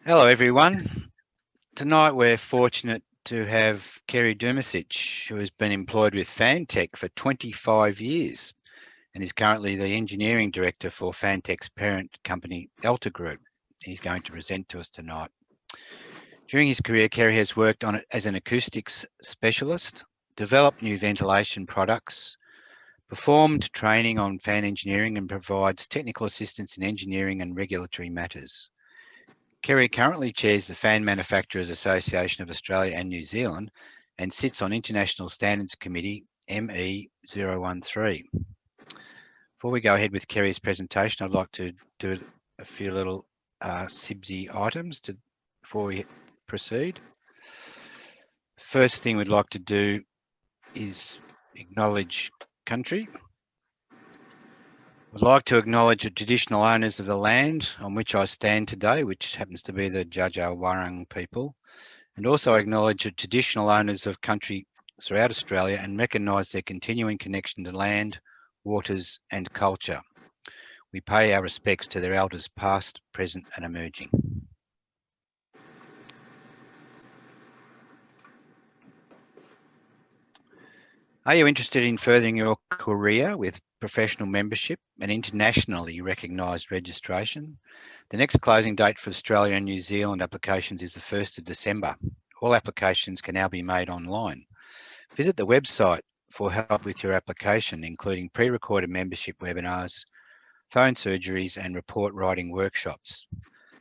Hello everyone. Tonight we're fortunate to have Kerry Dumasic, who has been employed with Fantech for 25 years and is currently the Engineering Director for Fantech's parent company, Alta Group. He's going to present to us tonight. During his career, Kerry has worked on it as an acoustics specialist, developed new ventilation products, performed training on fan engineering and provides technical assistance in engineering and regulatory matters. Kerry currently chairs the Fan Manufacturers Association of Australia and New Zealand and sits on International Standards Committee ME013. Before we go ahead with Kerry's presentation, I'd like to do a few little CIBSE items before we proceed. First thing we'd like to do is acknowledge country. I'd like to acknowledge the traditional owners of the land on which I stand today, which happens to be the Djadja people, and also acknowledge the traditional owners of country throughout Australia and recognise their continuing connection to land, waters and culture. We pay our respects to their elders past, present and emerging. Are you interested in furthering your career with professional membership and internationally recognised registration? The next closing date for Australia and New Zealand applications is the 1st of December. All applications can now be made online. Visit the website for help with your application, including pre-recorded membership webinars, phone surgeries and report writing workshops.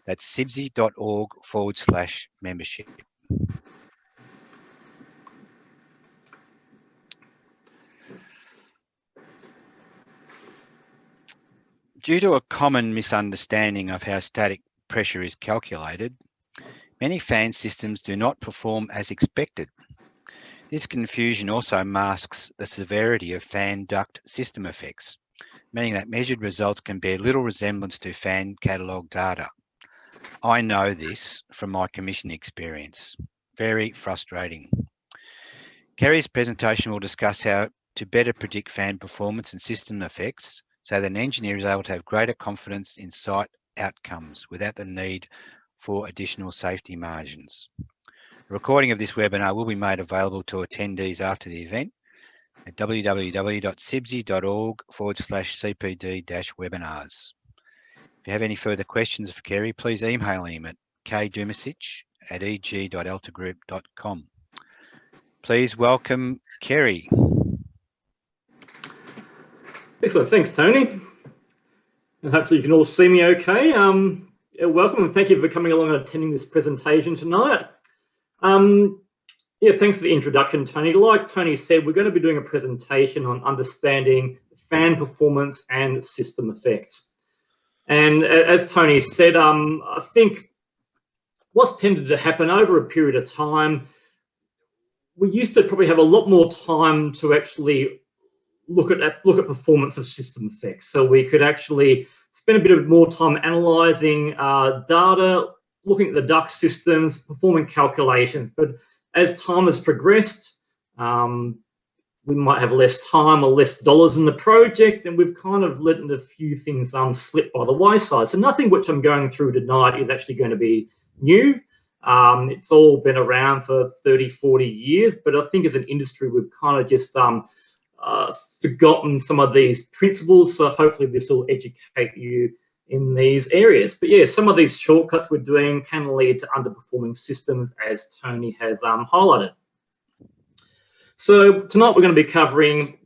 That's cibse.org/membership. Due to a common misunderstanding of how static pressure is calculated, many fan systems do not perform as expected. This confusion also masks the severity of fan duct system effects, meaning that measured results can bear little resemblance to fan catalogue data. I know this from my commission experience. Very frustrating. Kerry's presentation will discuss how to better predict fan performance and system effects so that an engineer is able to have greater confidence in site outcomes without the need for additional safety margins. A recording of this webinar will be made available to attendees after the event at www.cibse.org/cpd-webinars. If you have any further questions for Kerry, please email him at kdumasic@eg.altagroup.com. Please welcome Kerry. Excellent, thanks Tony. And hopefully you can all see me okay. Welcome and thank you for coming along and attending this presentation tonight. Thanks for the introduction, Tony. Like Tony said, we're going to be doing a presentation on understanding fan performance and system effects. And as Tony said, I think what's tended to happen over a period of time, we used to probably have a lot more time to actually look at performance of system effects. So we could actually spend a bit of more time analysing data, looking at the duct systems, performing calculations. But as time has progressed, we might have less time or less dollars in the project, and we've kind of let a few things slip by the wayside. So nothing which I'm going through tonight is actually going to be new. It's all been around for 30, 40 years, but I think as an industry, we've kind of just forgotten some of these principles. So hopefully this will educate you in these areas. But yeah, some of these shortcuts we're doing can lead to underperforming systems, as Tony has highlighted. So tonight we're going to be covering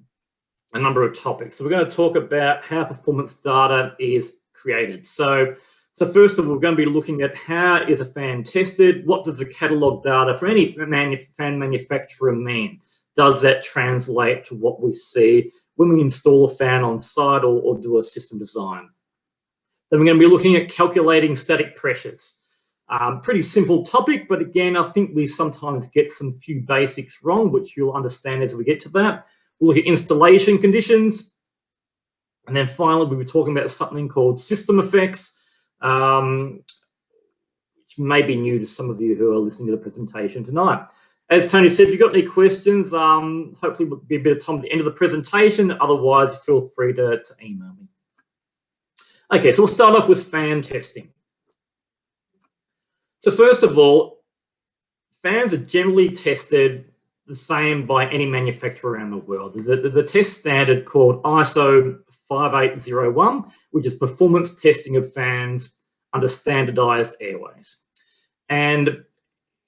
a number of topics. So we're going to talk about how performance data is created. So first of all, we're going to be looking at how is a fan tested? What does the catalogue data for any fan manufacturer mean? Does that translate to what we see when we install a fan on site or do a system design? Then we're going to be looking at calculating static pressures. Pretty simple topic, but again, I think we sometimes get some few basics wrong, which you'll understand as we get to that. We'll look at installation conditions. And then finally, we'll be talking about something called system effects, which may be new to some of you who are listening to the presentation tonight. As Tony said, if you've got any questions, hopefully there'll be a bit of time at the end of the presentation. Otherwise, feel free to email me. Okay, so we'll start off with fan testing. So first of all, fans are generally tested the same by any manufacturer around the world. The test standard called ISO 5801, which is performance testing of fans under standardized airways. And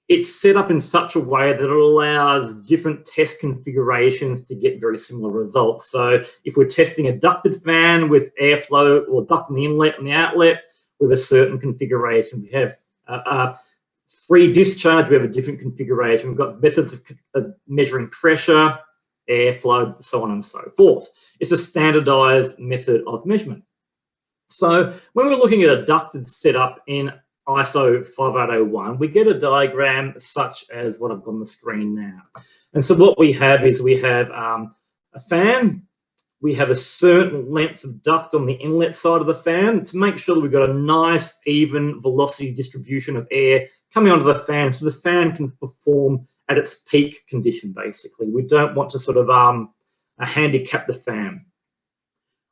it's set up in such a way that it allows different test configurations to get very similar results. So if we're testing a ducted fan with airflow or duct in the inlet and the outlet with a certain configuration, we have free discharge, we have a different configuration. We've got methods of measuring pressure, airflow, so on and so forth. It's a standardized method of measurement. So when we're looking at a ducted setup in ISO 5801, we get a diagram such as what I've got on the screen now. And so what we have is we have a fan, we have a certain length of duct on the inlet side of the fan to make sure that we've got a nice even velocity distribution of air coming onto the fan so the fan can perform at its peak condition, basically. We don't want to sort of handicap the fan.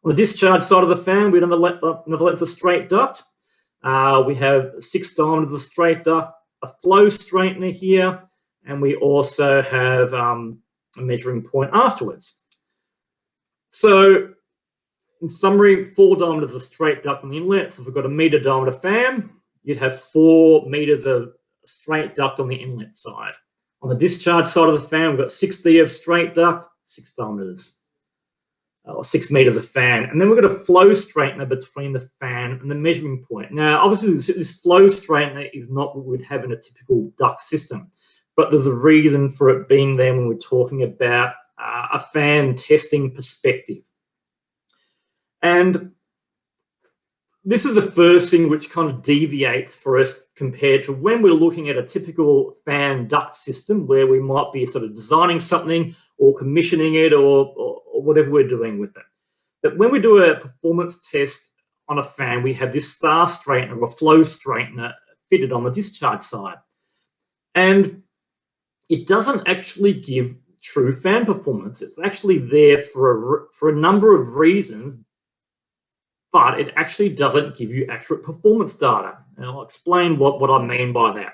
On the discharge side of the fan, we have another length of straight duct. We have 6 diameters of straight duct, a flow straightener here, and we also have a measuring point afterwards. So in summary, 4 diameters of straight duct on the inlet. So if we've got a meter diameter fan, you'd have 4 meters of straight duct on the inlet side. On the discharge side of the fan, we've got 60 of straight duct, 6 diameters. Or 6 meters of fan, and then we've got a flow straightener between the fan and the measuring point. Now, obviously, this flow straightener is not what we'd have in a typical duct system, but there's a reason for it being there when we're talking about a fan testing perspective. And this is the first thing which kind of deviates for us compared to when we're looking at a typical fan duct system where we might be sort of designing something or commissioning it or whatever we're doing with it. But when we do a performance test on a fan, we have this star straightener or flow straightener fitted on the discharge side. And it doesn't actually give true fan performance. It's actually there for a number of reasons, but it actually doesn't give you accurate performance data. And I'll explain what I mean by that.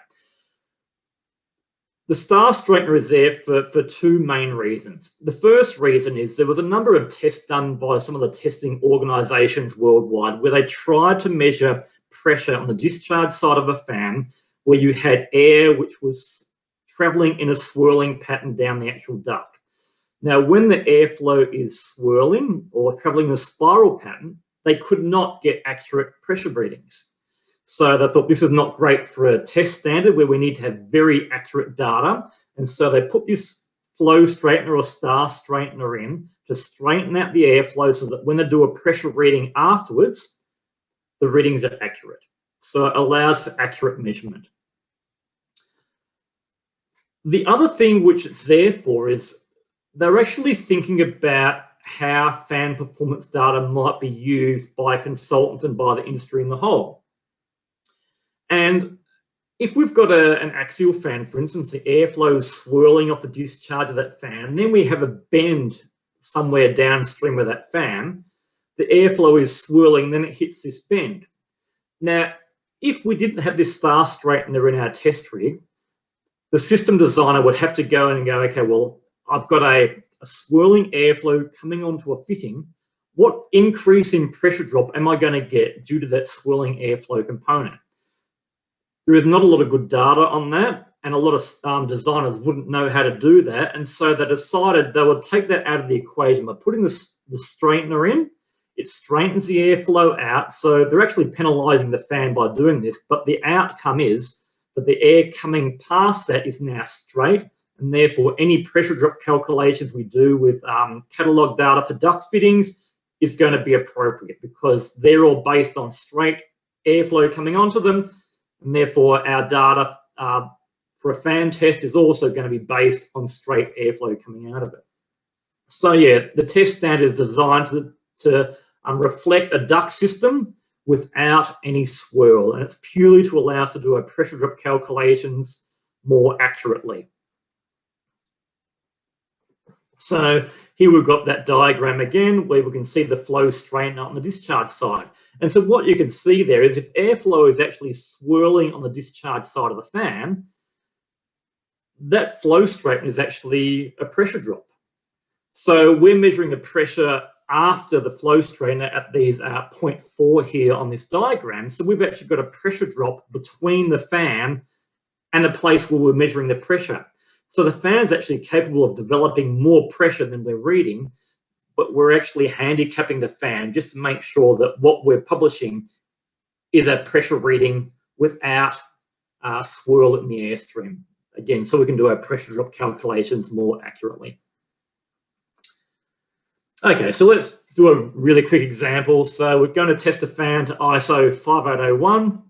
The star straightener is there for 2 main reasons. The first reason is there was a number of tests done by some of the testing organizations worldwide where they tried to measure pressure on the discharge side of a fan where you had air which was traveling in a swirling pattern down the actual duct. Now, when the airflow is swirling or traveling in a spiral pattern, they could not get accurate pressure readings. So they thought this is not great for a test standard where we need to have very accurate data. And so they put this flow straightener or star straightener in to straighten out the airflow so that when they do a pressure reading afterwards, the readings are accurate. So it allows for accurate measurement. The other thing which it's there for is they're actually thinking about how fan performance data might be used by consultants and by the industry in the whole. And if we've got an axial fan, for instance, the airflow is swirling off the discharge of that fan, and then we have a bend somewhere downstream of that fan, the airflow is swirling, then it hits this bend. Now, if we didn't have this star straightener in our test rig, the system designer would have to go in and go, okay, well, I've got a swirling airflow coming onto a fitting. What increase in pressure drop am I going to get due to that swirling airflow component? There is not a lot of good data on that, and a lot of designers wouldn't know how to do that, and so they decided they would take that out of the equation by putting the straightener in. It straightens the airflow out, so they're actually penalising the fan by doing this, but the outcome is that the air coming past that is now straight, and therefore any pressure drop calculations we do with catalogue data for duct fittings is going to be appropriate because they're all based on straight airflow coming onto them, and therefore our data for a fan test is also going to be based on straight airflow coming out of it. So yeah, the test standard is designed to reflect a duct system without any swirl, and it's purely to allow us to do our pressure drop calculations more accurately. So here we've got that diagram again where we can see the flow straightener on the discharge side. And so what you can see there is if airflow is actually swirling on the discharge side of the fan, that flow straightener is actually a pressure drop. So we're measuring the pressure after the flow straightener at these 0.4 here on this diagram. So we've actually got a pressure drop between the fan and the place where we're measuring the pressure. So the fan's actually capable of developing more pressure than we're reading, but we're actually handicapping the fan just to make sure that what we're publishing is a pressure reading without swirl in the airstream. Again, so we can do our pressure drop calculations more accurately. Okay, so let's do a really quick example. So we're going to test a fan to ISO 5801.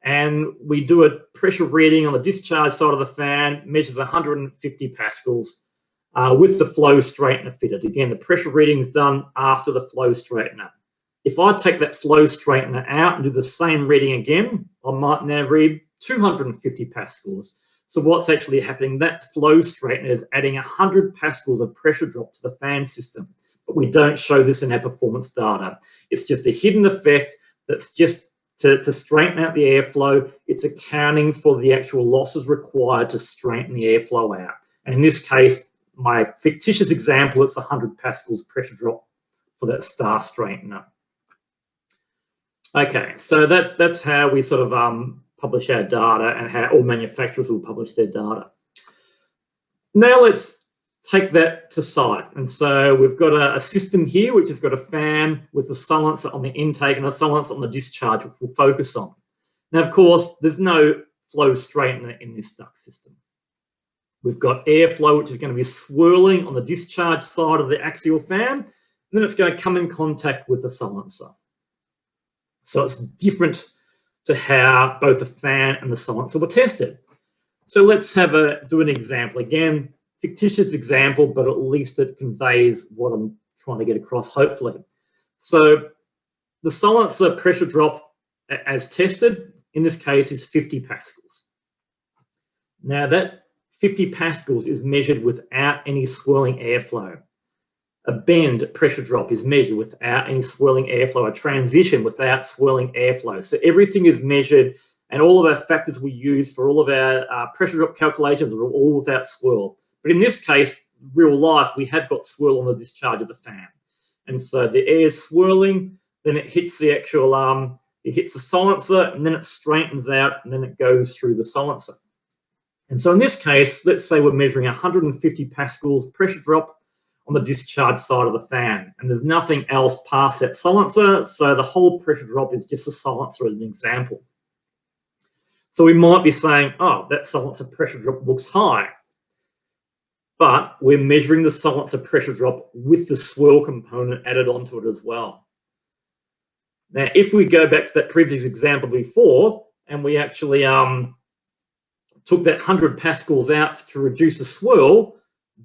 And we do a pressure reading on the discharge side of the fan, measures 150 pascals with the flow straightener fitted. Again, the pressure reading is done after the flow straightener. If I take that flow straightener out and do the same reading again, I might now read 250 pascals. So what's actually happening, that flow straightener is adding 100 pascals of pressure drop to the fan system. But we don't show this in our performance data. It's just a hidden effect that's just to straighten out the airflow. It's accounting for the actual losses required to straighten the airflow out. And in this case, my fictitious example, it's 100 pascals pressure drop for that star straightener. Okay, so that's how we sort of publish our data and how all manufacturers will publish their data. Now let's take that to site. And so we've got a system here which has got a fan with a silencer on the intake and a silencer on the discharge, which we'll focus on. Now, of course, there's no flow straightener in this duct system. We've got airflow, which is going to be swirling on the discharge side of the axial fan, and then it's going to come in contact with the silencer. So it's different to how both the fan and the silencer were tested. So let's do an example. Again, fictitious example, but at least it conveys what I'm trying to get across, hopefully. So the silencer pressure drop as tested, in this case, is 50 pascals. Now that 50 pascals is measured without any swirling airflow. A bend pressure drop is measured without any swirling airflow, a transition without swirling airflow. So everything is measured, and all of our factors we use for all of our pressure drop calculations are all without swirl. But in this case, real life, we have got swirl on the discharge of the fan. And so the air is swirling, then it hits the actual, it hits the silencer, and then it straightens out, and then it goes through the silencer. And so in this case, let's say we're measuring 150 pascals pressure drop on the discharge side of the fan, and there's nothing else past that silencer, so the whole pressure drop is just a silencer as an example. So we might be saying, oh, that silencer pressure drop looks high, but we're measuring the silencer pressure drop with the swirl component added onto it as well. Now, if we go back to that previous example before, and we actually took that 100 pascals out to reduce the swirl,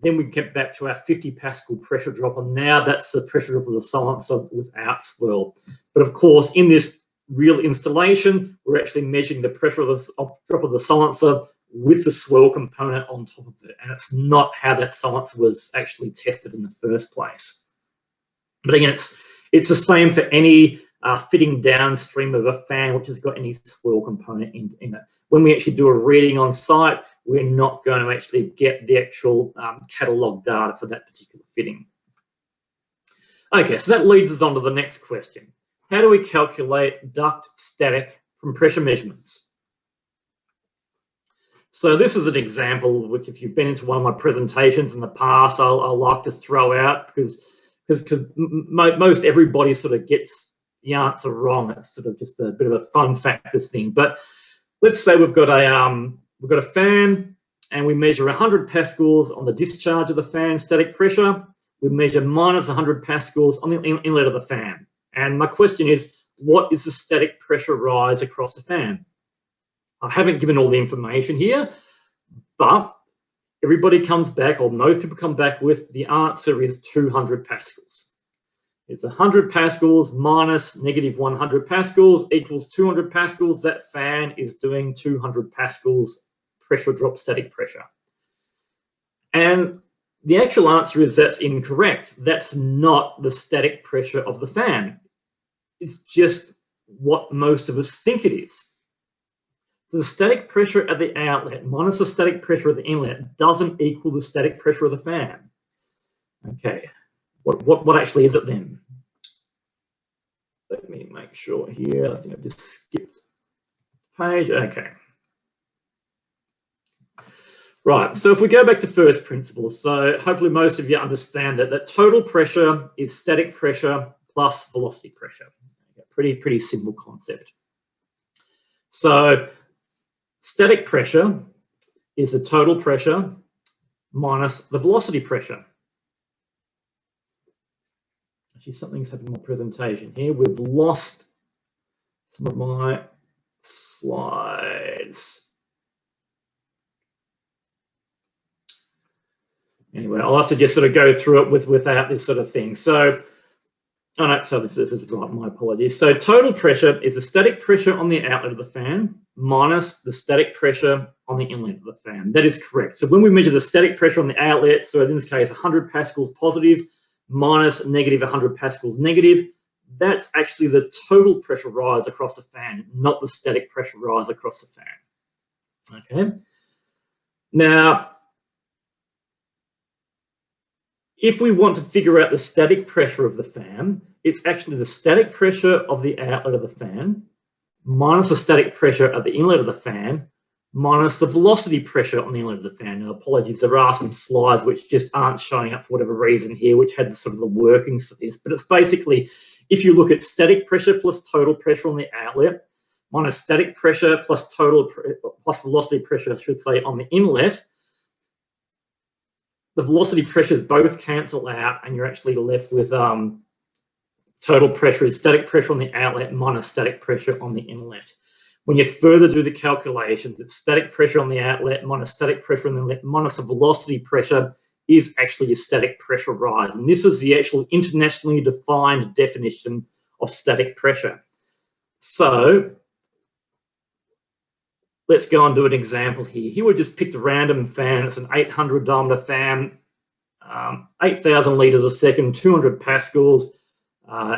then we get back to our 50 pascal pressure drop, and now that's the pressure drop of the silencer without swirl. But of course, in this real installation, we're actually measuring the pressure of the drop of the silencer with the swirl component on top of it, and it's not how that silencer was actually tested in the first place. But again, it's the same for any fitting downstream of a fan which has got any swirl component in it. When we actually do a reading on site, we're not going to actually get the actual catalogue data for that particular fitting. Okay, so that leads us on to the next question. How do we calculate duct static from pressure measurements? So this is an example which, if you've been into one of my presentations in the past, I'll like to throw out because most everybody sort of gets the answer wrong. It's sort of just a bit of a fun factor thing. But let's say we've got a fan, and we measure 100 pascals on the discharge of the fan static pressure. We measure minus 100 pascals on the inlet of the fan. And my question is, what is the static pressure rise across the fan? I haven't given all the information here, but everybody comes back, or most people come back with the answer is 200 pascals. It's 100 pascals minus negative 100 pascals equals 200 pascals. That fan is doing 200 pascals pressure drop static pressure. And The actual answer is that's incorrect. That's not the static pressure of the fan. It's just what most of us think it is. So the static pressure at the outlet minus the static pressure at the inlet doesn't equal the static pressure of the fan. Okay, what actually is it then? Let me make sure here. I think I just skipped page. Okay. Right, so if we go back to first principles, so hopefully most of you understand that total pressure is static pressure plus velocity pressure. Pretty simple concept. So static pressure is the total pressure minus the velocity pressure. Actually, something's happened in my presentation here. We've lost some of my slides. Anyway, I'll have to just sort of go through it without this sort of thing. So, oh no, so this is right, my apologies. So total pressure is the static pressure on the outlet of the fan minus the static pressure on the inlet of the fan. That is correct. So when we measure the static pressure on the outlet, so in this case, 100 pascals positive minus negative 100 pascals negative, that's actually the total pressure rise across the fan, not the static pressure rise across the fan. Okay. Now, if we want to figure out the static pressure of the fan, it's actually the static pressure of the outlet of the fan minus the static pressure at the inlet of the fan minus the velocity pressure on the inlet of the fan. Now, apologies, there are some slides which just aren't showing up for whatever reason here, which had sort of the workings for this. But it's basically, if you look at static pressure plus total pressure on the outlet minus static pressure plus velocity pressure, I should say, on the inlet, the velocity pressures both cancel out and you're actually left with total pressure is static pressure on the outlet minus static pressure on the inlet. When you further do the calculations, it's static pressure on the outlet minus static pressure on the inlet minus the velocity pressure is actually your static pressure rise. And this is the actual internationally defined definition of static pressure. So let's go and do an example here. Here we just picked a random fan. It's an 800 diameter fan, 8,000 liters a second, 200 pascals.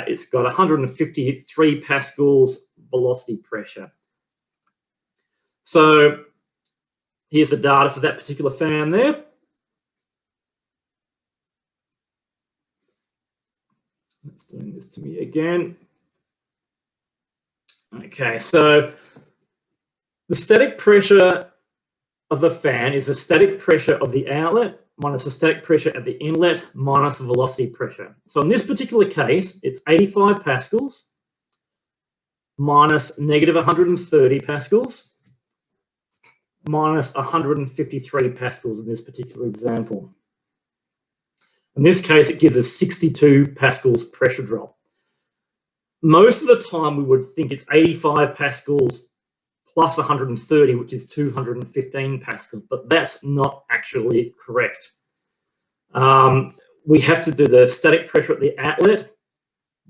It's got 153 pascals velocity pressure. So here's the data for that particular fan there. It's doing this to me again. Okay, so the static pressure of the fan is the static pressure of the outlet minus the static pressure at the inlet minus the velocity pressure. So in this particular case, it's 85 pascals minus negative 130 pascals minus 153 pascals in this particular example. In this case, it gives us 62 pascals pressure drop. Most of the time, we would think it's 85 pascals plus 130, which is 215 pascals, but that's not actually correct. We have to do the static pressure at the outlet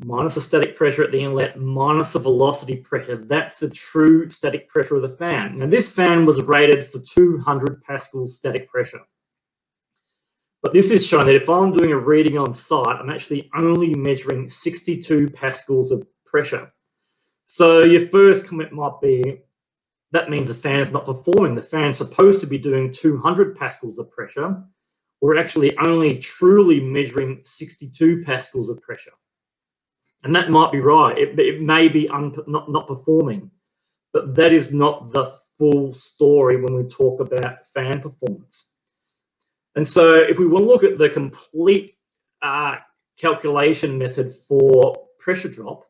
minus the static pressure at the inlet minus the velocity pressure. That's the true static pressure of the fan. Now, this fan was rated for 200 pascals static pressure. But this is showing that if I'm doing a reading on site, I'm actually only measuring 62 pascals of pressure. So your first comment might be, that means the fan is not performing. The fan's supposed to be doing 200 pascals of pressure. We're actually only truly measuring 62 pascals of pressure. And that might be right. It may be not performing, but that is not the full story when we talk about fan performance. And so if we want to look at the complete calculation method for pressure drop,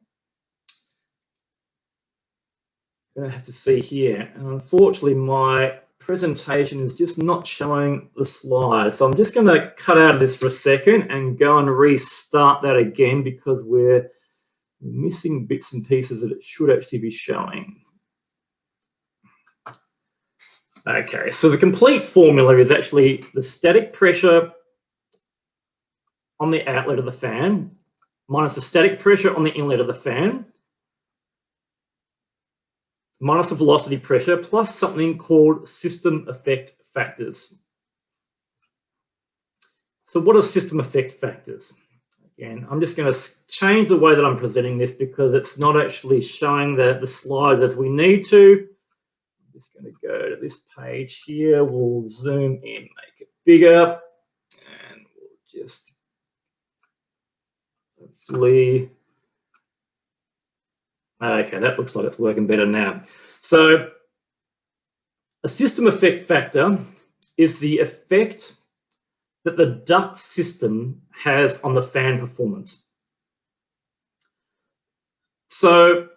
I'm going to have to see here. And unfortunately, my presentation is just not showing the slides. So I'm just going to cut out of this for a second and go and restart that again because we're missing bits and pieces that it should actually be showing. Okay, so the complete formula is actually the static pressure on the outlet of the fan minus the static pressure on the inlet of the fan minus the velocity pressure plus something called system effect factors. So what are system effect factors? Again, I'm just going to change the way that I'm presenting this because it's not actually showing the slides as we need to. I'm just going to go to this page here. We'll zoom in, make it bigger, and we'll just hopefully. Okay, that looks like it's working better now. So a system effect factor is the effect that the duct system has on the fan performance. So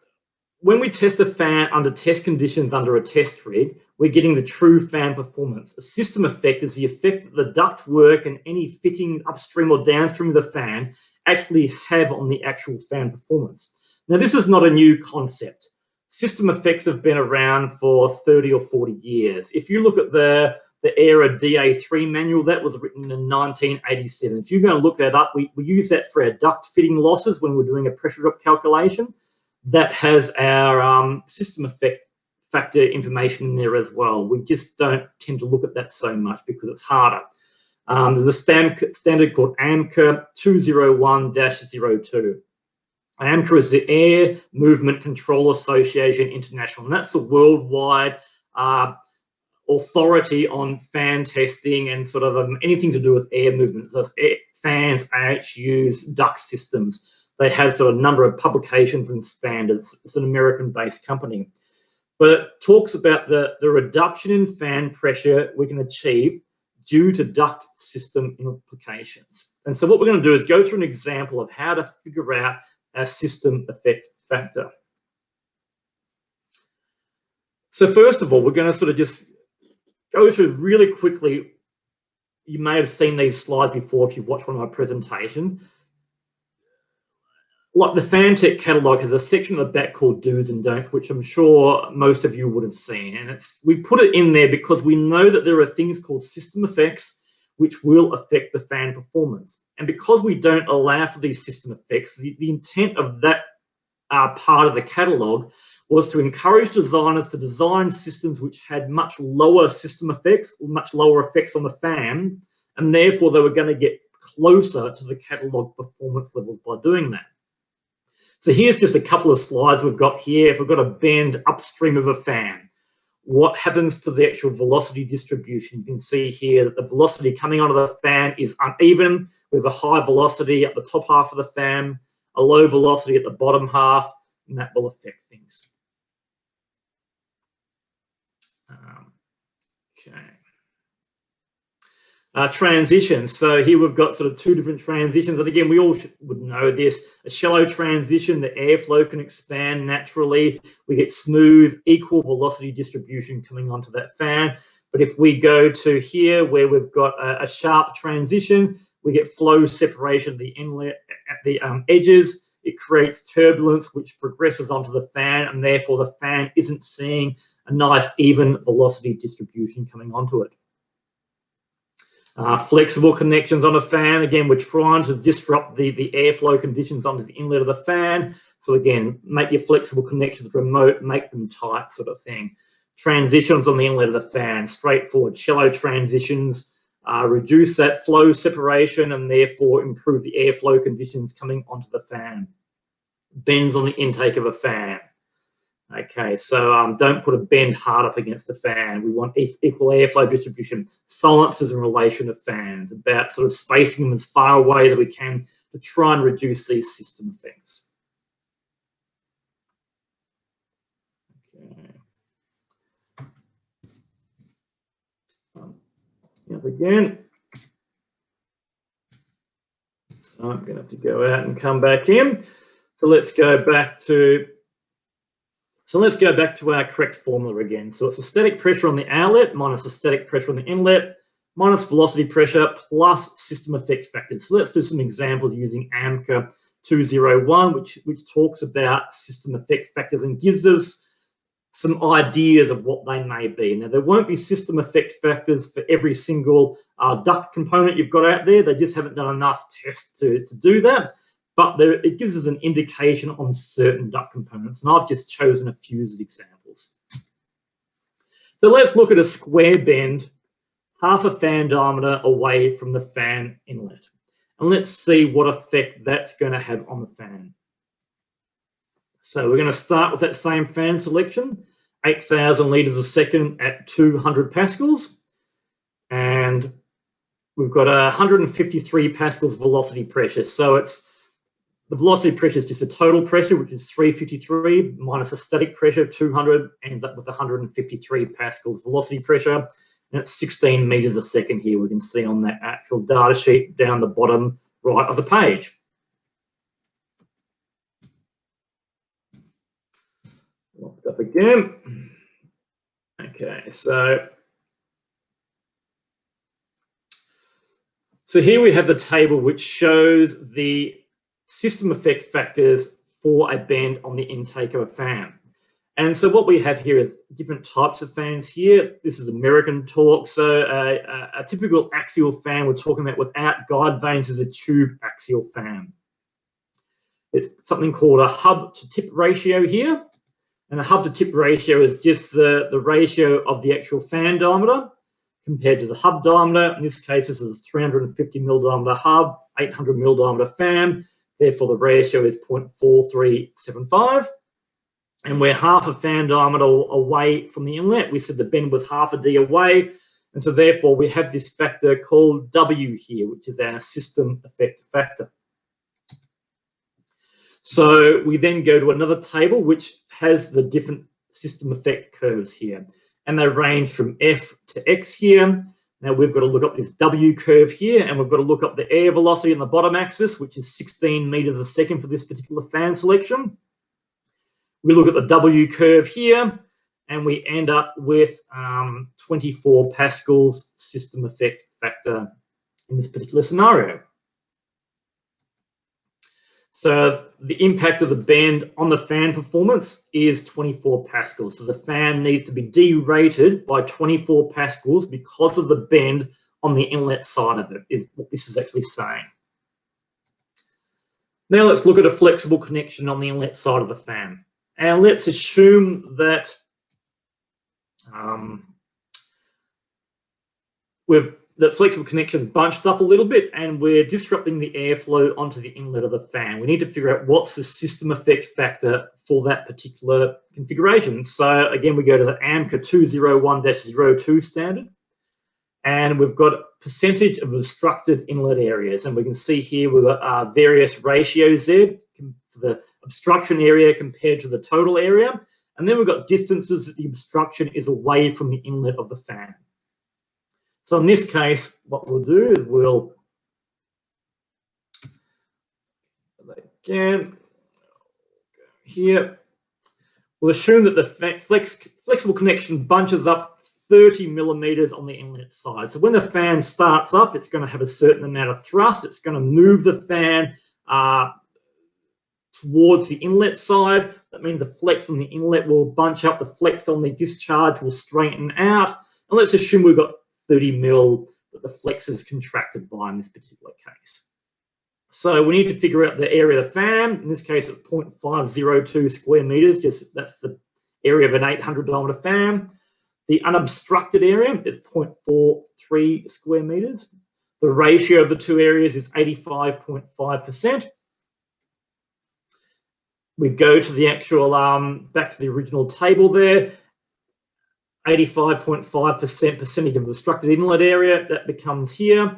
when we test a fan under test conditions under a test rig, we're getting the true fan performance. A system effect is the effect that the duct work and any fitting upstream or downstream of the fan actually have on the actual fan performance. Now, this is not a new concept. System effects have been around for 30 or 40 years. If you look at the ERA DA3 manual, that was written in 1987. If you're going to look that up, we use that for our duct fitting losses when we're doing a pressure drop calculation. That has our system effect factor information in there as well. We just don't tend to look at that so much because it's harder. There's a standard called AMCA 201-02. AMCA is the Air Movement Control Association International, and that's the worldwide authority on fan testing and sort of anything to do with air movement. So fans, AHUs, duct systems. They have sort of a number of publications and standards. It's an American-based company. But it talks about the reduction in fan pressure we can achieve due to duct system implications. And so what we're going to do is go through an example of how to figure out our system effect factor. So first of all, we're going to sort of just go through really quickly. You may have seen these slides before if you've watched one of my presentations. Like the FanTech catalogue has a section at the back called Do's and Don'ts, which I'm sure most of you would have seen. And we put it in there because we know that there are things called system effects which will affect the fan performance. And because we don't allow for these system effects, the intent of that part of the catalogue was to encourage designers to design systems which had much lower system effects, much lower effects on the fan, and therefore they were going to get closer to the catalogue performance levels by doing that. So here's just a couple of slides we've got here. If we've got a bend upstream of a fan, what happens to the actual velocity distribution? You can see here that the velocity coming onto the fan is uneven, with a high velocity at the top half of the fan, a low velocity at the bottom half, and that will affect things. Okay. Transitions. So here we've got sort of two different transitions. And again, we all would know this. A shallow transition, the airflow can expand naturally. We get smooth, equal velocity distribution coming onto that fan. But if we go to here where we've got a sharp transition, we get flow separation at the inlet, at the edges. It creates turbulence, which progresses onto the fan, and therefore the fan isn't seeing a nice, even velocity distribution coming onto it. Flexible connections on a fan. Again, we're trying to disrupt the airflow conditions onto the inlet of the fan. So again, make your flexible connections remote, make them tight, sort of thing. Transitions on the inlet of the fan, straightforward. Shallow transitions reduce that flow separation and therefore improve the airflow conditions coming onto the fan. Bends on the intake of a fan. Okay, so don't put a bend hard up against the fan. We want equal airflow distribution. Silencers in relation to fans, about sort of spacing them as far away as we can to try and reduce these system effects. Okay. Yep, again. So I'm going to have to go out and come back in. So let's go back to our correct formula again. So it's a static pressure on the outlet minus a static pressure on the inlet minus velocity pressure plus system effect factors. So let's do some examples using AMCA 201, which talks about system effect factors and gives us some ideas of what they may be. Now, there won't be system effect factors for every single duct component you've got out there. They just haven't done enough tests to do that. But it gives us an indication on certain duct components, and I've just chosen a few as examples. So let's look at a square bend, half a fan diameter away from the fan inlet. And let's see what effect that's going to have on the fan. So we're going to start with that same fan selection, 8,000 litres a second at 200 pascals. And we've got 153 pascals velocity pressure. So the velocity pressure is just a total pressure, which is 353 minus a static pressure of 200, ends up with 153 pascals velocity pressure. And it's 16 meters a second here. We can see on that actual data sheet down the bottom right of the page. Locked up again. Okay, so here we have the table which shows the system effect factors for a bend on the intake of a fan. And so what we have here is different types of fans here. This is American torque. So a typical axial fan we're talking about without guide vanes is a tube axial fan. It's something called a hub to tip ratio here. And a hub to tip ratio is just the ratio of the actual fan diameter compared to the hub diameter. In this case, this is a 350 mil diameter hub, 800 mil diameter fan. Therefore, the ratio is 0.4375. And we're half a fan diameter away from the inlet. We said the bend was half a D away. And so therefore, we have this factor called W here, which is our system effect factor. So we then go to another table, which has the different system effect curves here. And they range from F to X here. Now we've got to look up this W curve here, and we've got to look up the air velocity on the bottom axis, which is 16 meters a second for this particular fan selection. We look at the W curve here, and we end up with 24 pascals system effect factor in this particular scenario. So the impact of the bend on the fan performance is 24 pascals. So the fan needs to be derated by 24 pascals because of the bend on the inlet side of it, is what this is actually saying. Now let's look at a flexible connection on the inlet side of the fan. And let's assume that the flexible connection is bunched up a little bit and we're disrupting the airflow onto the inlet of the fan. We need to figure out what's the system effect factor for that particular configuration. So again, we go to the AMCA 201-02 standard, and we've got percentage of obstructed inlet areas. And we can see here we've got various ratios there for the obstruction area compared to the total area. And then we've got distances that the obstruction is away from the inlet of the fan. So in this case, what we'll do is we'll assume that the flexible connection bunches up 30 millimeters on the inlet side. So when the fan starts up, it's going to have a certain amount of thrust. It's going to move the fan towards the inlet side. That means the flex on the inlet will bunch up, the flex on the discharge will straighten out. And let's assume we've got 30 mil that the flex is contracted by in this particular case. So we need to figure out the area of the fan. In this case, it's 0.502 square meters. Just that's the area of an 800 diameter fan. The unobstructed area is 0.43 square meters. The ratio of the two areas is 85.5%. We go to the actual, back to the original table there. 85.5% percentage of obstructed inlet area, that becomes here.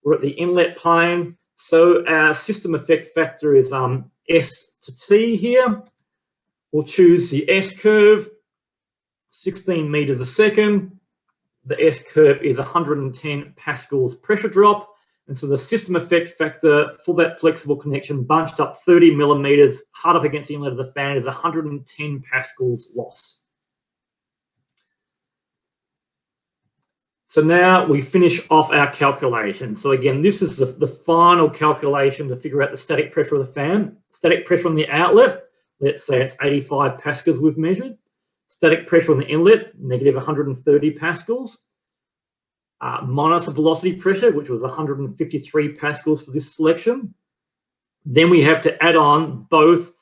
We're at the inlet plane. So our system effect factor is S to T here. We'll choose the S curve, 16 meters a second. The S curve is 110 pascals pressure drop. And so the system effect factor for that flexible connection bunched up 30 millimeters hard up against the inlet of the fan is 110 pascals loss. So now we finish off our calculation. So again, this is the final calculation to figure out the static pressure of the fan. Static pressure on the outlet, let's say it's 85 pascals we've measured. Static pressure on the inlet, negative 130 pascals. Minus the velocity pressure, which was 153 pascals for this selection. Then we have to add on both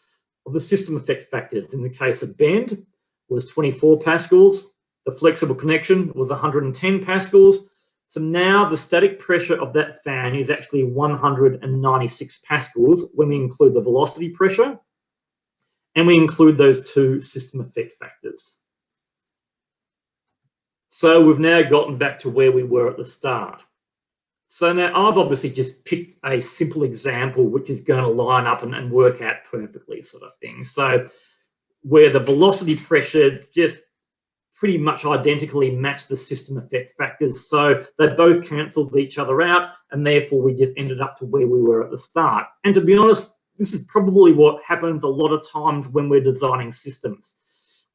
of the system effect factors. In the case of bend, was 24 pascals. The flexible connection was 110 pascals. So now the static pressure of that fan is actually 196 pascals when we include the velocity pressure and we include those two system effect factors. So we've now gotten back to where we were at the start. So now I've obviously just picked a simple example which is going to line up and work out perfectly, sort of thing. So where the velocity pressure just pretty much identically match the system effect factors. So they both cancelled each other out, and therefore we just ended up to where we were at the start. And to be honest, this is probably what happens a lot of times when we're designing systems.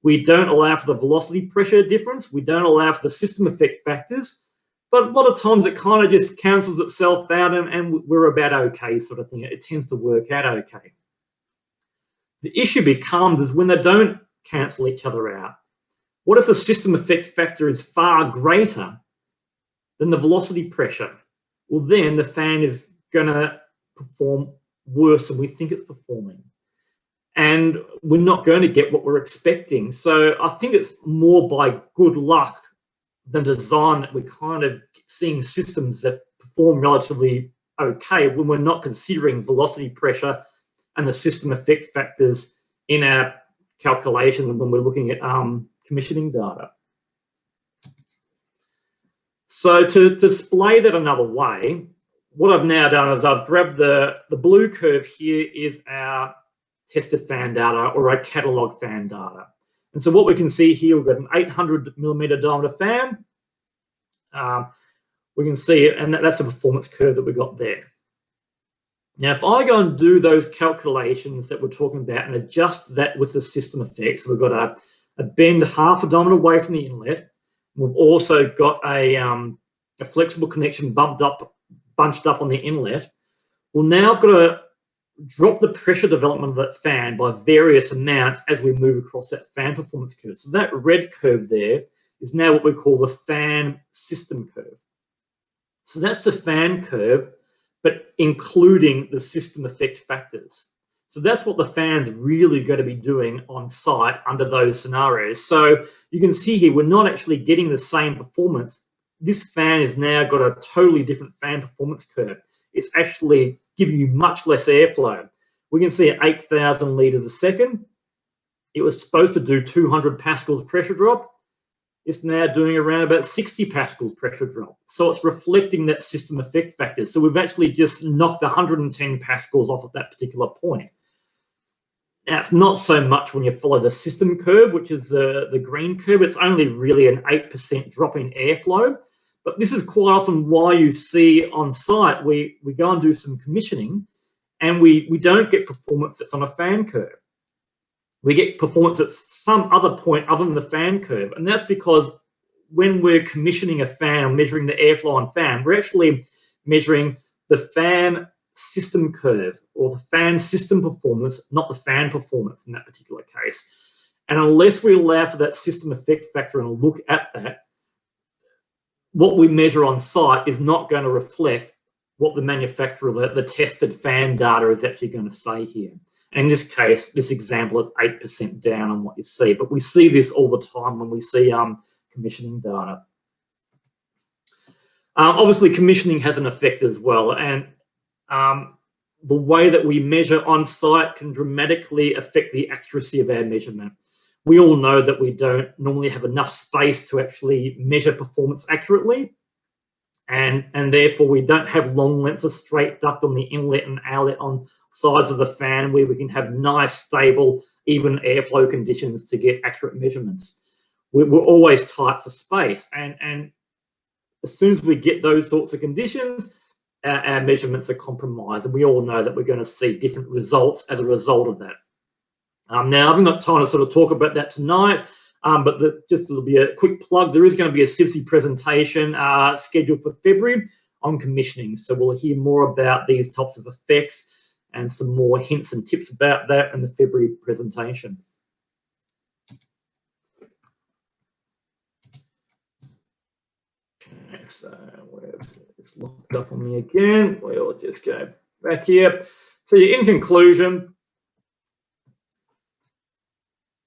We don't allow for the velocity pressure difference. We don't allow for the system effect factors. But a lot of times it kind of just cancels itself out and we're about okay, sort of thing. It tends to work out okay. The issue becomes is when they don't cancel each other out. What if the system effect factor is far greater than the velocity pressure? Well, then the fan is going to perform worse than we think it's performing. And we're not going to get what we're expecting. So I think it's more by good luck than design that we're kind of seeing systems that perform relatively okay when we're not considering velocity pressure and the system effect factors in our calculation when we're looking at commissioning data. So to display that another way, what I've now done is I've grabbed the blue curve here is our tested fan data or our catalog fan data. And so what we can see here, we've got an 800mm diameter fan. We can see it, and that's a performance curve that we got there. Now, if I go and do those calculations that we're talking about and adjust that with the system effects, we've got a bend half a diameter away from the inlet. We've also got a flexible connection bunched up on the inlet. Well, now I've got to drop the pressure development of that fan by various amounts as we move across that fan performance curve. So that red curve there is now what we call the fan system curve. So that's the fan curve, but including the system effect factors. So that's what the fan's really going to be doing on site under those scenarios. So you can see here, we're not actually getting the same performance. This fan has now got a totally different fan performance curve. It's actually giving you much less airflow. We can see at 8,000 litres a second. It was supposed to do 200 pascals pressure drop. It's now doing around about 60 pascals pressure drop. So it's reflecting that system effect factor. So we've actually just knocked 110 pascals off at that particular point. Now, it's not so much when you follow the system curve, which is the green curve. It's only really an 8% drop in airflow. But this is quite often why you see on site, we go and do some commissioning and we don't get performance that's on a fan curve. We get performance at some other point other than the fan curve. And that's because when we're commissioning a fan or measuring the airflow on fan, we're actually measuring the fan system curve or the fan system performance, not the fan performance in that particular case. And unless we allow for that system effect factor and look at that, what we measure on site is not going to reflect what the manufacturer, the tested fan data is actually going to say here. In this case, this example is 8% down on what you see, but we see this all the time when we see commissioning data. Obviously, commissioning has an effect as well, and the way that we measure on site can dramatically affect the accuracy of our measurement. We all know that we don't normally have enough space to actually measure performance accurately, and therefore we don't have long lengths of straight duct on the inlet and outlet on sides of the fan where we can have nice, stable, even airflow conditions to get accurate measurements. We're always tight for space, and as soon as we get those sorts of conditions, our measurements are compromised, and we all know that we're going to see different results as a result of that. Now, I haven't got time to sort of talk about that tonight, but just to be a quick plug, there is going to be a CIBSE presentation scheduled for February on commissioning. So we'll hear more about these types of effects and some more hints and tips about that in the February presentation. Okay, so it's locked up on me again. We'll just go back here. So in conclusion,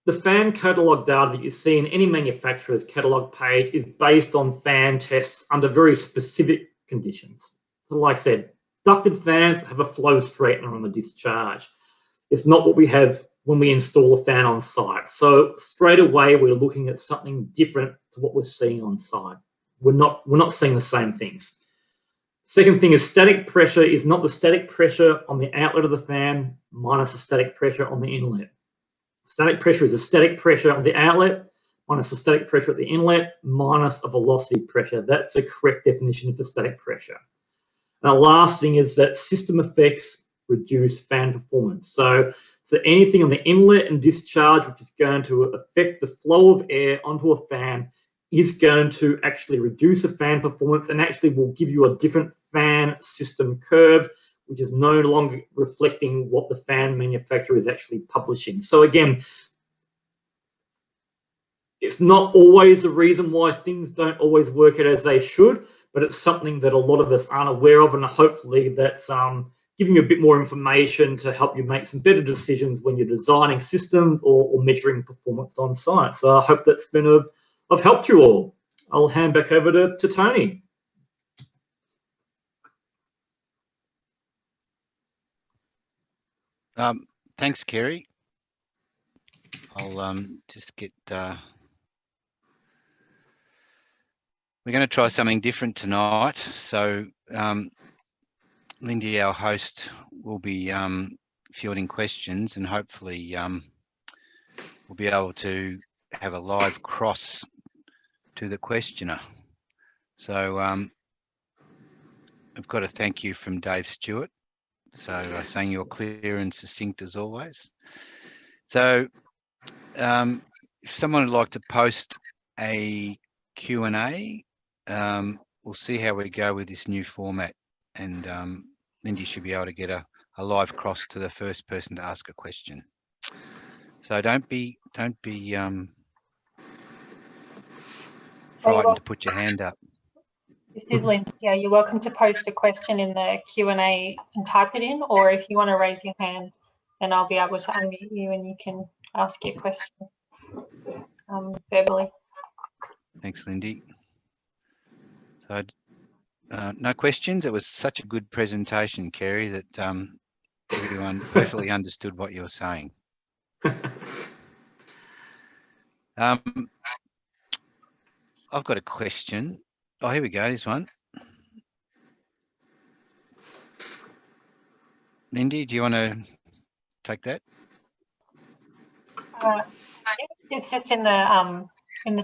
the fan catalogue data that you see in any manufacturer's catalogue page is based on fan tests under very specific conditions. So like I said, ducted fans have a flow straightener on the discharge. It's not what we have when we install a fan on site. So straight away, we're looking at something different to what we're seeing on site. We're not seeing the same things. Second thing is static pressure is not the static pressure on the outlet of the fan minus the static pressure on the inlet. Static pressure is the static pressure on the outlet minus the static pressure at the inlet minus a velocity pressure. That's a correct definition for static pressure. And the last thing is that system effects reduce fan performance. So anything on the inlet and discharge which is going to affect the flow of air onto a fan is going to actually reduce a fan performance and actually will give you a different fan system curve, which is no longer reflecting what the fan manufacturer is actually publishing. So again, it's not always a reason why things don't always work out as they should, but it's something that a lot of us aren't aware of, and hopefully that's giving you a bit more information to help you make some better decisions when you're designing systems or measuring performance on site. So I hope that's been of help to you all. I'll hand back over to Tony. Thanks, Kerry. I'll just get... We're going to try something different tonight. So Lindy, our host, will be fielding questions, and hopefully we'll be able to have a live cross to the questioner. So I've got a thank you from Dave Stewart. So saying you're clear and succinct as always. So if someone would like to post a Q&A, we'll see how we go with this new format, and Lindy should be able to get a live cross to the first person to ask a question. So don't be frightened to put your hand up. This is Lindy. Yeah, you're welcome to post a question in the Q&A and type it in, or if you want to raise your hand, then I'll be able to unmute you and you can ask your question verbally. Thanks, Lindy. So, no questions. It was such a good presentation, Kerry, that everyone perfectly understood what you were saying. I've got a question. Oh, here we go. There's one. Lindy, do you want to take that? It's just in the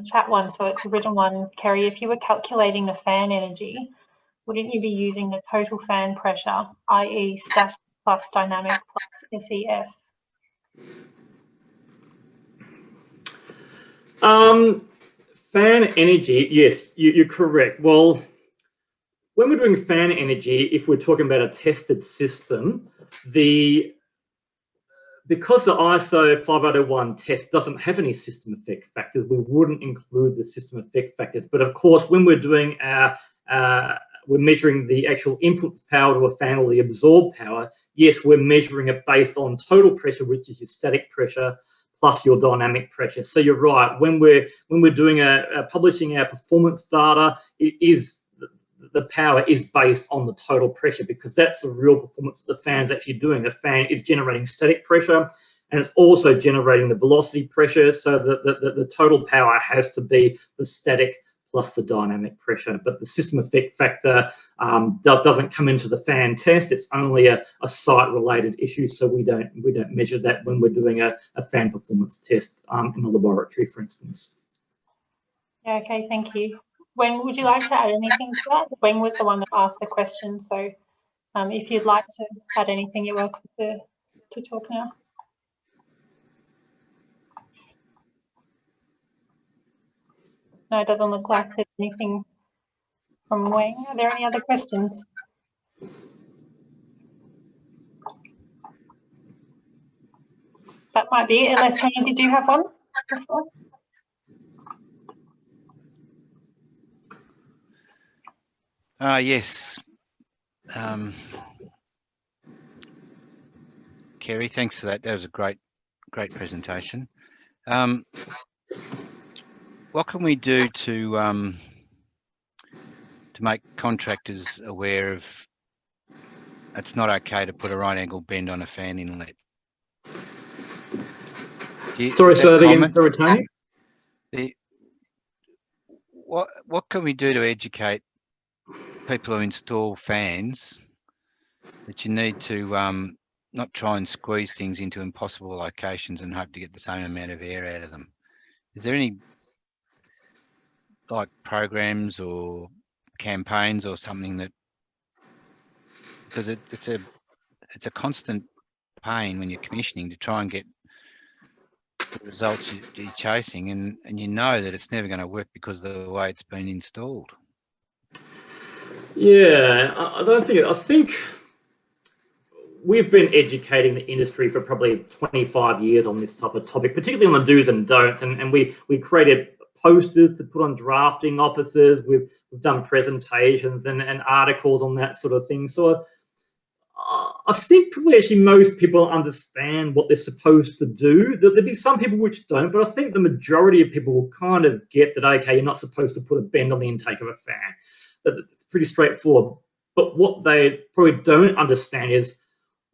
chat one, so it's a written one. Kerry, if you were calculating the fan energy, wouldn't you be using the total fan pressure, i.e. static plus dynamic plus SEF? Fan energy, yes, you're correct. Well, when we're doing fan energy, if we're talking about a tested system, because the ISO 5801 test doesn't have any system effect factors, we wouldn't include the system effect factors. But of course, when we're doing we're measuring the actual input power to a fan or the absorbed power, yes, we're measuring it based on total pressure, which is your static pressure, plus your dynamic pressure. So you're right. When we're doing publishing our performance data, the power is based on the total pressure, because that's the real performance that the fan's actually doing. The fan is generating static pressure, and it's also generating the velocity pressure. So the total power has to be the static plus the dynamic pressure. But the system effect factor doesn't come into the fan test. It's only a site-related issue, so we don't measure that when we're doing a fan performance test in the laboratory, for instance. Yeah, okay, thank you. Wen, would you like to add anything to that? Wen was the one that asked the question, so if you'd like to add anything, you're welcome to talk now. No, it doesn't look like there's anything from Wen. Are there any other questions? That might be it, unless Tony, did you have one before? Yes. Kerry, thanks for that. That was a great presentation. What can we do to make contractors aware of it's not okay to put a right angle bend on a fan inlet? Sorry, say that again, Tony. What can we do to educate people who install fans that you need to not try and squeeze things into impossible locations and hope to get the same amount of air out of them? Is there any like programs or campaigns or something that, because it's a constant pain when you're commissioning to try and get the results you're chasing, and you know that it's never going to work because of the way it's been installed. Yeah, I think we've been educating the industry for probably 25 years on this type of topic, particularly on the do's and don'ts, and we created posters to put on drafting offices. We've done presentations and articles on that sort of thing. So I think probably actually most people understand what they're supposed to do. There'll be some people which don't, but I think the majority of people will kind of get that, okay, you're not supposed to put a bend on the intake of a fan. It's pretty straightforward. But what they probably don't understand is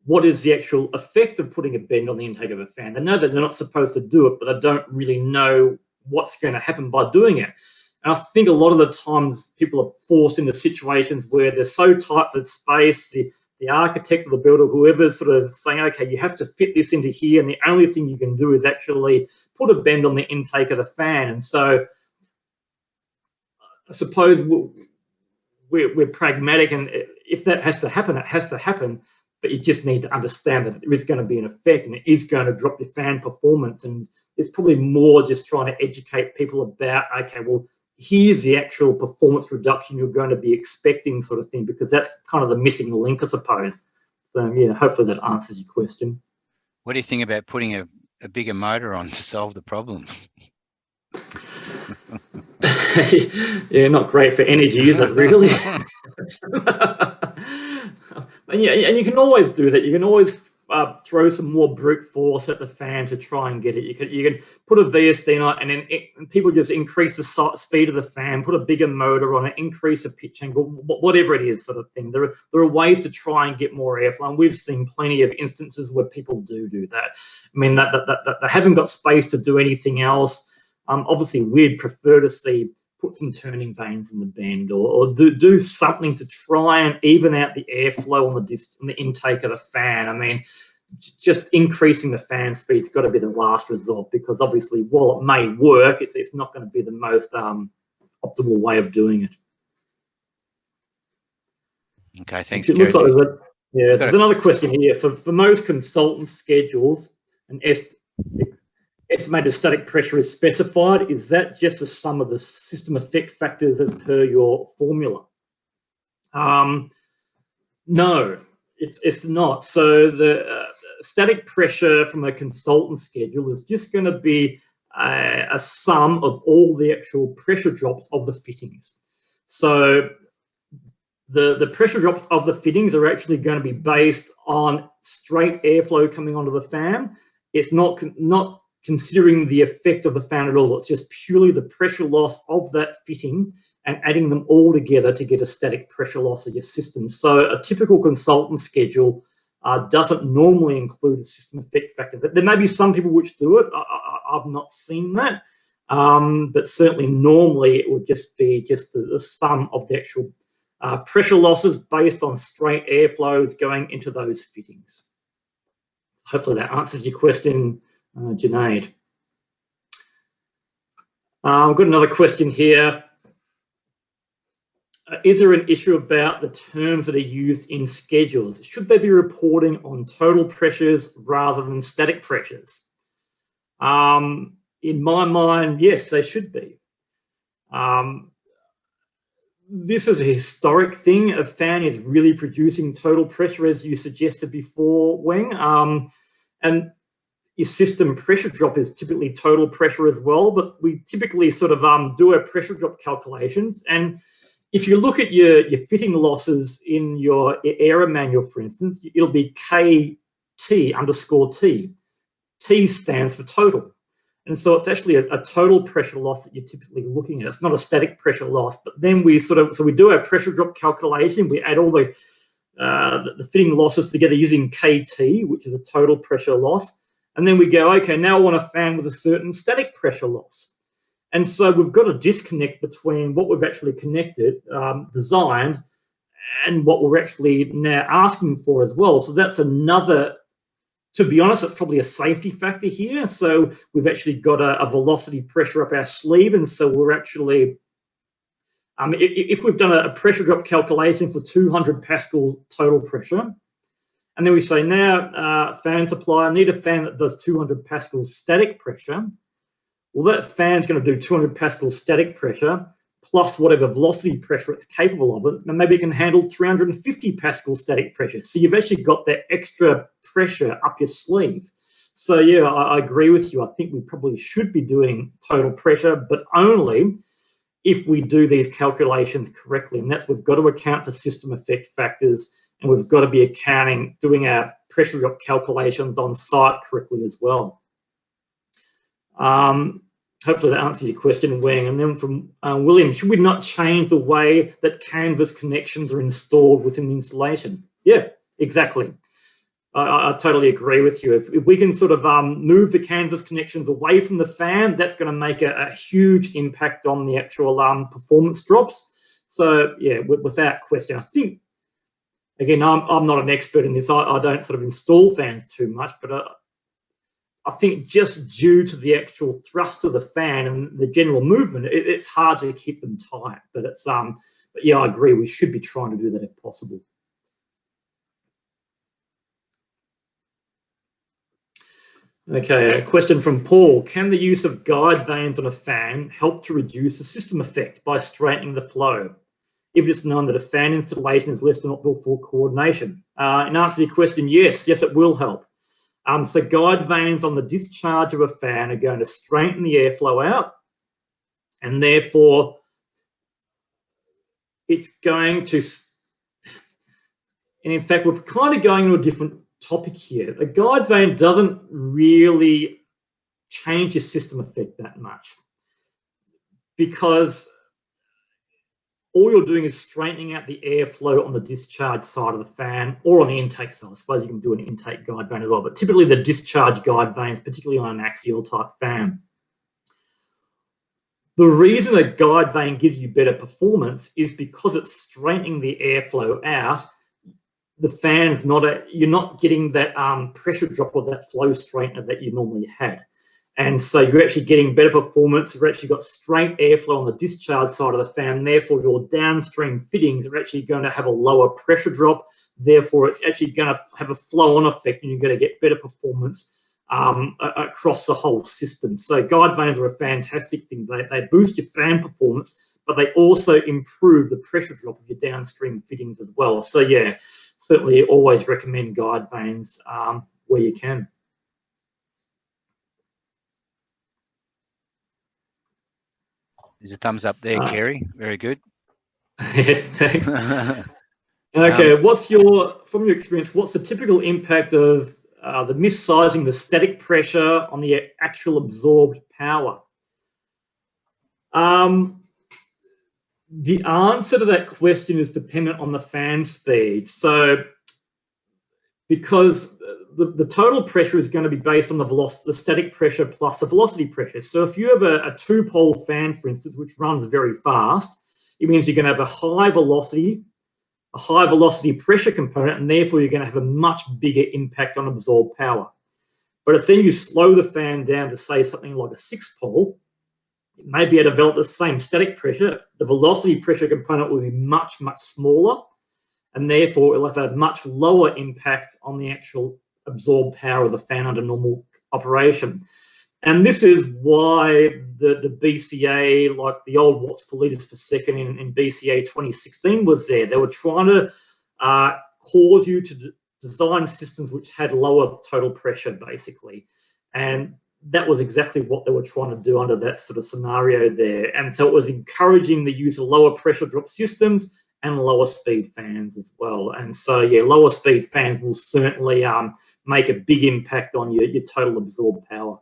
what is the actual effect of putting a bend on the intake of a fan. They know that they're not supposed to do it, but they don't really know what's going to happen by doing it. And I think a lot of the times people are forced into situations where they're so tight for space, the architect or the builder, whoever's sort of saying, okay, you have to fit this into here, and the only thing you can do is actually put a bend on the intake of the fan. And so I suppose we're pragmatic, and if that has to happen, it has to happen. But you just need to understand that there is going to be an effect, and it is going to drop your fan performance. And it's probably more just trying to educate people about, okay, well, here's the actual performance reduction you're going to be expecting, sort of thing, because that's kind of the missing link, I suppose. So yeah, hopefully that answers your question. What do you think about putting a bigger motor on to solve the problem? Yeah, not great for energy, is it, really? And yeah, and you can always do that. You can always throw some more brute force at the fan to try and get it. You can put a VSD on it, and then people just increase the speed of the fan, put a bigger motor on it, increase the pitch angle, whatever it is, sort of thing. There are ways to try and get more airflow, and we've seen plenty of instances where people do that. I mean, that they haven't got space to do anything else. Obviously, we'd prefer to see put some turning vanes in the bend, or do something to try and even out the airflow on the intake of the fan. I mean, just increasing the fan speed's got to be the last resort, because obviously, while it may work, it's not going to be the most optimal way of doing it. Okay, thanks. It looks like there's another question here. For most consultant schedules, an estimated static pressure is specified. Is that just the sum of the system effect factors as per your formula? No, it's not. So the static pressure from a consultant schedule is just going to be a sum of all the actual pressure drops of the fittings. So the pressure drops of the fittings are actually going to be based on straight airflow coming onto the fan. It's not considering the effect of the fan at all. It's just purely the pressure loss of that fitting and adding them all together to get a static pressure loss of your system. So a typical consultant schedule doesn't normally include a system effect factor. There may be some people which do it. I've not seen that. But certainly normally it would just be just the sum of the actual pressure losses based on straight airflows going into those fittings. Hopefully that answers your question, Junaid. I've got another question here. Is there an issue about the terms that are used in schedules? Should they be reporting on total pressures rather than static pressures? In my mind, yes, they should be. This is a historic thing. A fan is really producing total pressure, as you suggested before, Weng. And your system pressure drop is typically total pressure as well, but we typically sort of do our pressure drop calculations. And if you look at your fitting losses in your error manual, for instance, it'll be KT_T. T stands for total. And so it's actually a total pressure loss that you're typically looking at. It's not a static pressure loss, but then we we do our pressure drop calculation. We add all the fitting losses together using KT, which is a total pressure loss. And then we go, okay, now I want a fan with a certain static pressure loss. And so we've got a disconnect between what we've actually designed, and what we're actually now asking for as well. So that's another, to be honest, it's probably a safety factor here. So we've actually got a velocity pressure up our sleeve. And so we're actually, if we've done a pressure drop calculation for 200 Pascal total pressure, and then we say now, fan supply, I need a fan that does 200 Pascal static pressure. Well, that fan's going to do 200 Pascal static pressure plus whatever velocity pressure it's capable of, and maybe it can handle 350 Pascal static pressure. So you've actually got that extra pressure up your sleeve. So yeah, I agree with you. I think we probably should be doing total pressure, but only if we do these calculations correctly. And that's, we've got to account for system effect factors, and we've got to be doing our pressure drop calculations on site correctly as well. Hopefully that answers your question, Wang. And then from William, should we not change the way that canvas connections are installed within the installation? Yeah, exactly. I totally agree with you. If we can sort of move the canvas connections away from the fan, that's going to make a huge impact on the actual performance drops. So yeah, without question. I think, again, I'm not an expert in this. I don't sort of install fans too much, but I think just due to the actual thrust of the fan and the general movement, it's hard to keep them tight. But it's but yeah, I agree. We should be trying to do that if possible. Okay, a question from Paul. Can the use of guide vanes on a fan help to reduce the system effect by straightening the flow, if it's known that a fan installation is less than optimal for coordination? In answer to your question, yes, it will help. So guide vanes on the discharge of a fan are going to straighten the airflow out, and therefore it's going to, and in fact, we're kind of going to a different topic here. A guide vane doesn't really change your system effect that much, because all you're doing is straightening out the airflow on the discharge side of the fan, or on the intake side. I suppose you can do an intake guide vane as well, but typically the discharge guide vanes, particularly on an axial type fan. The reason a guide vane gives you better performance is because it's straightening the airflow out. The fan's you're not getting that pressure drop or that flow straightener that you normally had. And so you're actually getting better performance. You've actually got straight airflow on the discharge side of the fan. Therefore, your downstream fittings are actually going to have a lower pressure drop. Therefore, it's actually going to have a flow-on effect, and you're going to get better performance across the whole system. So guide vanes are a fantastic thing. They boost your fan performance, but they also improve the pressure drop of your downstream fittings as well. So yeah, certainly always recommend guide vanes where you can. There's a thumbs up there, Kerry. Very good. Yeah, thanks. Okay, from your experience, what's the typical impact of the missizing the static pressure on the actual absorbed power? The answer to that question is dependent on the fan speed. So, because the total pressure is going to be based on the static pressure plus the velocity pressure. So if you have a two-pole fan, for instance, which runs very fast, it means you're going to have a high velocity pressure component, and therefore you're going to have a much bigger impact on absorbed power. But if then you slow the fan down to, say, something like a six-pole, it may be able to develop the same static pressure. The velocity pressure component will be much, much smaller, and therefore it'll have a much lower impact on the actual absorbed power of the fan under normal operation. And this is why the BCA, like the old watts per litres per second in BCA 2016 was there. They were trying to cause you to design systems which had lower total pressure, basically. And that was exactly what they were trying to do under that sort of scenario there. And so it was encouraging the use of lower pressure drop systems and lower speed fans as well. And so, yeah, lower speed fans will certainly make a big impact on your total absorbed power.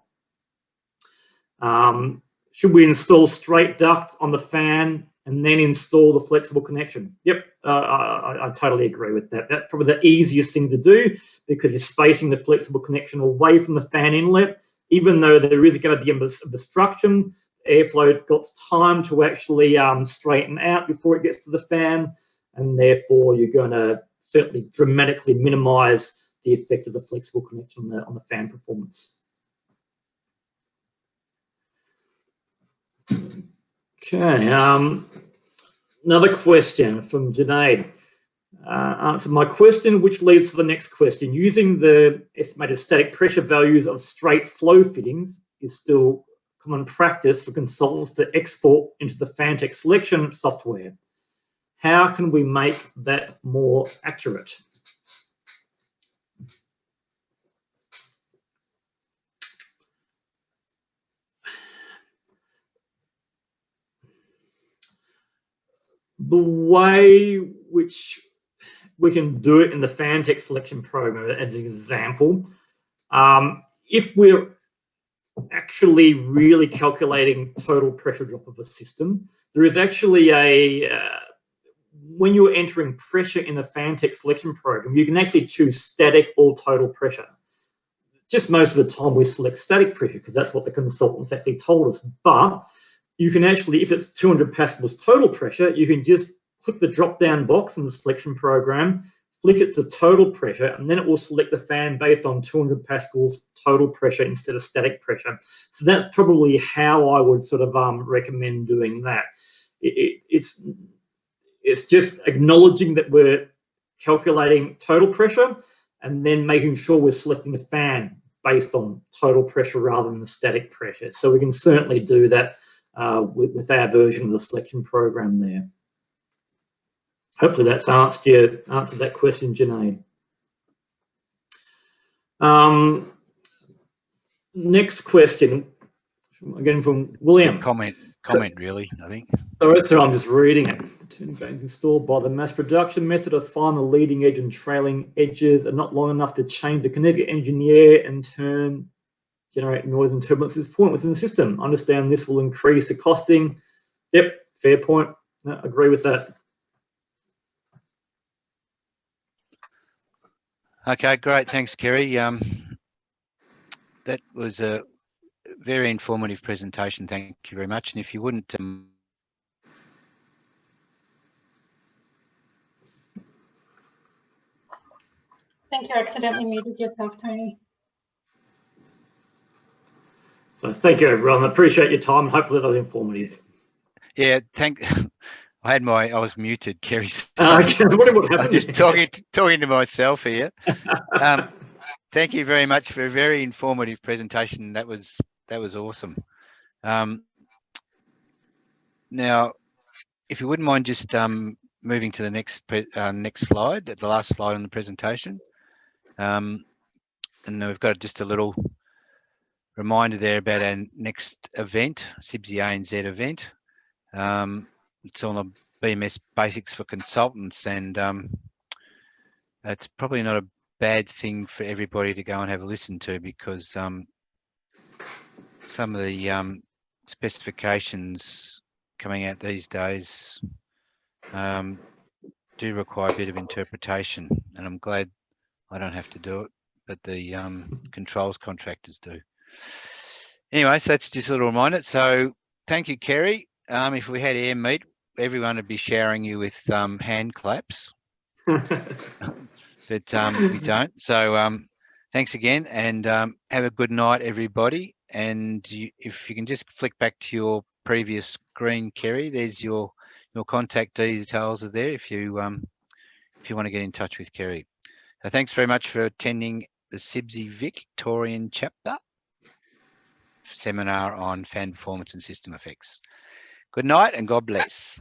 Should we install straight duct on the fan and then install the flexible connection? Yep, I totally agree with that. That's probably the easiest thing to do because you're spacing the flexible connection away from the fan inlet. Even though there is going to be a obstruction, airflow got time to actually straighten out before it gets to the fan, and therefore you're going to certainly dramatically minimize the effect of the flexible connection on the fan performance. Okay, another question from Junaid. Answer my question, which leads to the next question. Using the estimated static pressure values of straight flow fittings is still common practice for consultants to export into the Fantech selection software. How can we make that more accurate? The way which we can do it in the Fantech selection program, as an example, if we're actually really calculating total pressure drop of a system, there is actually when you're entering pressure in the Fantech selection program, you can actually choose static or total pressure. Just most of the time we select static pressure because that's what the consultants actually told us. But you can actually, if it's 200 pascals total pressure, you can just click the drop-down box in the selection program, flick it to total pressure, and then it will select the fan based on 200 pascals total pressure instead of static pressure. So that's probably how I would sort of recommend doing that. It's just acknowledging that we're calculating total pressure and then making sure we're selecting the fan based on total pressure rather than the static pressure. So we can certainly do that with our version of the selection program there. Hopefully that's answered that question, Janae. Next question, again from William. Comment really, I think. So I'm just reading it. Installed by the mass production method of find the leading edge and trailing edges are not long enough to change the kinetic engineer and generate noise and turbulences point within the system. Understand this will increase the costing. Yep, fair point. No, agree with that. Okay, great. Thanks, Kerry. That was a very informative presentation. Thank you very much. And if you wouldn't... I think you accidentally muted yourself, Tony. So thank you, everyone. I appreciate your time. Hopefully that was informative. Yeah, I was muted, Kerry. What happened? Talking to myself here. Thank you very much for a very informative presentation. That was awesome. Now, if you wouldn't mind just moving to the next slide, the last slide on the presentation. And we've got just a little reminder there about our next event, CIBSE ANZ event. It's on the BMS Basics for Consultants, and it's probably not a bad thing for everybody to go and have a listen to, because some of the specifications coming out these days do require a bit of interpretation, and I'm glad I don't have to do it, but the controls contractors do. Anyway, so that's just a little reminder. So thank you, Kerry. If we had air meat, everyone would be showering you with hand claps. But we don't. So thanks again, and have a good night, everybody. And if you can just flick back to your previous screen, Kerry, there's your contact details are there if you want to get in touch with Kerry. So thanks very much for attending the CIBSE Victorian chapter seminar on fan performance and system effects. Good night and God bless.